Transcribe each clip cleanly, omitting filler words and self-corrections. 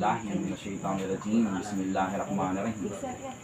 billahi minash shaitanir rajim. Bismillahirrahmanirrahim.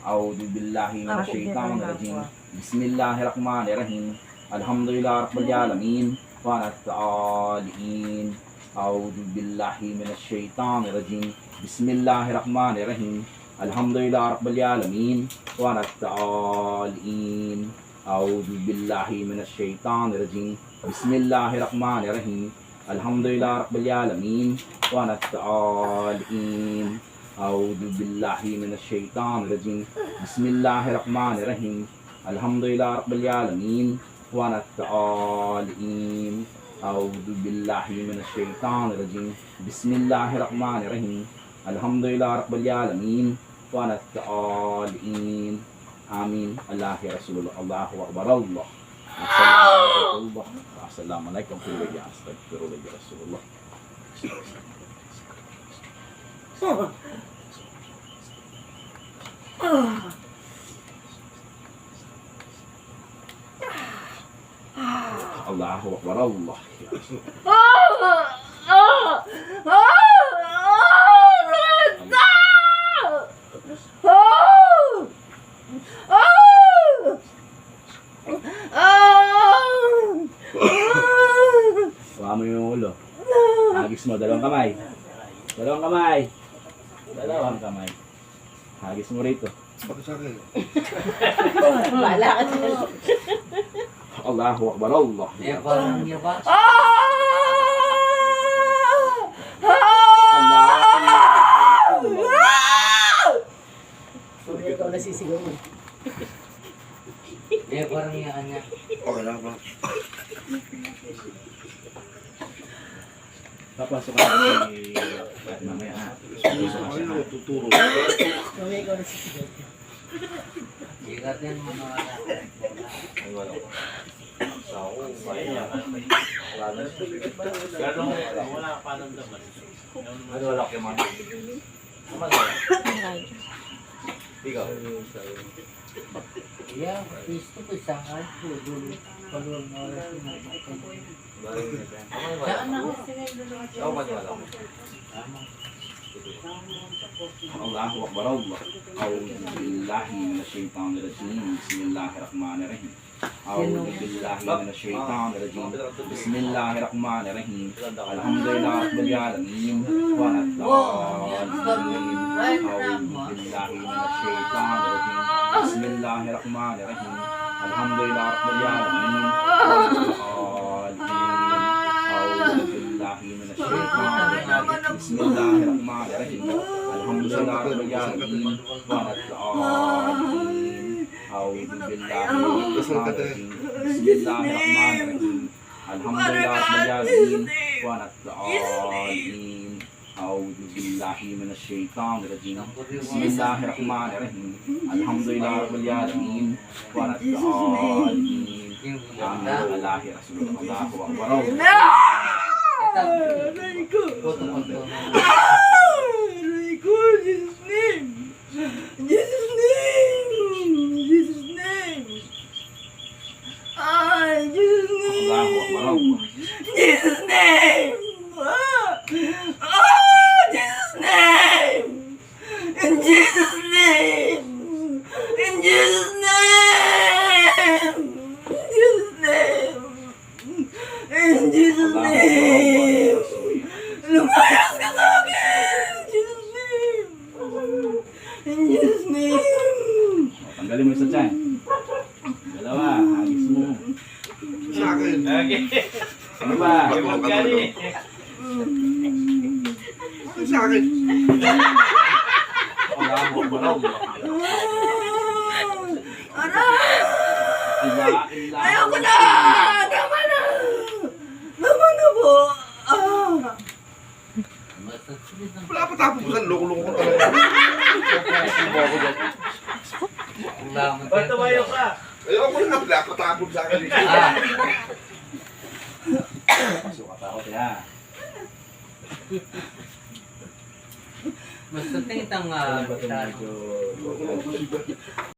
A'udzu billahi minash shaitanir rajim. Bismillahirrahmanirrahim. Alhamdulillahi rabbil alamin. Wa nasta'in. A'udzu billahi minash shaitanir rajim. Bismillahirrahmanirrahim. Alhamdulillahi rabbil alamin. Wa nasta'in. A'udzu billahi minash shaitanir rajim. Bismillahirrahmanirrahim. Alhamdulillahi rabbil alamin. Wa nasta'in. A'udzu billahi minash shaitanir rajim. Bismillahirrahmanirrahim. Alhamdulillahi rabbil alamin. Wa nasta'in. A'udzu billahi minash shaitanir rajim. Bismillahirrahmanirrahim. Alhamdulillahi rabbil alamin. Wa nasta'in. Amin. Allahi Rasulullah. Allahu Akbar. Allah. Assalamualaikum warahmatullahi wabarakatuh. Rasulullah. Allahu Akbar. Allah. Hawa mo yung ulo. Hagis mo, dalawang kamay. Dalawang kamay. Dalawang kamay. Hagis mo rito. Bakit sa akin? Wala ka dyan. Allahu Akbar. Allah. Parang niya ba? Ikaw nasisigaw mo. Parang niya kanya. Okay lang ba? Papasok ka na si mamaya ha. Ano tuturo? Kami ikaw nasisigaw. Ikatin mo na wala. Ay, wala ko. Sa ako, bayan niya. Wala pa nang daman. Ano wala kayo man? Ikaw. Yeah, gusto ko isang po. Paluwag na wala sinasaktan. Saan na? Ikaw ba wala ko? Allahu Akbar. Allah. A'udzu billahi minash shaitanir rajim. Bismillahirrahmanirrahim. A'udzu billahi minash shaitanir rajim. Bismillahirrahmanirrahim. Alhamdulillahi rabbil alamin. Wa nasta'in. A'udzu billahi minash shaitanir rajim. Bismillahirrahmanirrahim. Alhamdulillahi rabbil alamin. Wa nasta'in. A'udzu billahi minash shaitanir rajim. Bismillahirrahmanirrahim. Alhamdulillahi rabbil alamin. Wa nasta'in. A'udzu billahi minash shaitanir rajim. Bismillahirrahmanirrahim. Alhamdulillahi rabbil alamin. Wa nasta'in. A'udzu billahi minash shaitanir rajim. Bismillahirrahmanirrahim. Alhamdulillahi rabbil alamin. Wa nasta'in. Amin. Allahi Rasulullah. Allahu Akbar. Jesus' name! Jesus' name! Jesus' name! Jesus' name! Allahu Akbar. Jesus' name! Jesus' name! In Jesus' name! In Jesus' name! In Jesus' name! Lumayas ka sa akin! In Jesus' name! In Jesus' name! Tanggalin mo isa dyan. Dalawa, hagis mo. Sa akin. Ano ba? Sa akin. Allahu Akbar. Ayoko na! Tama na! Tama na po! Wala pa tapos ko sa loko-loko ko talaga. Ba't tumayo ka? Ayoko na, wala pa tapos sa akin. Pasok ka ako kaya. Basta tingitang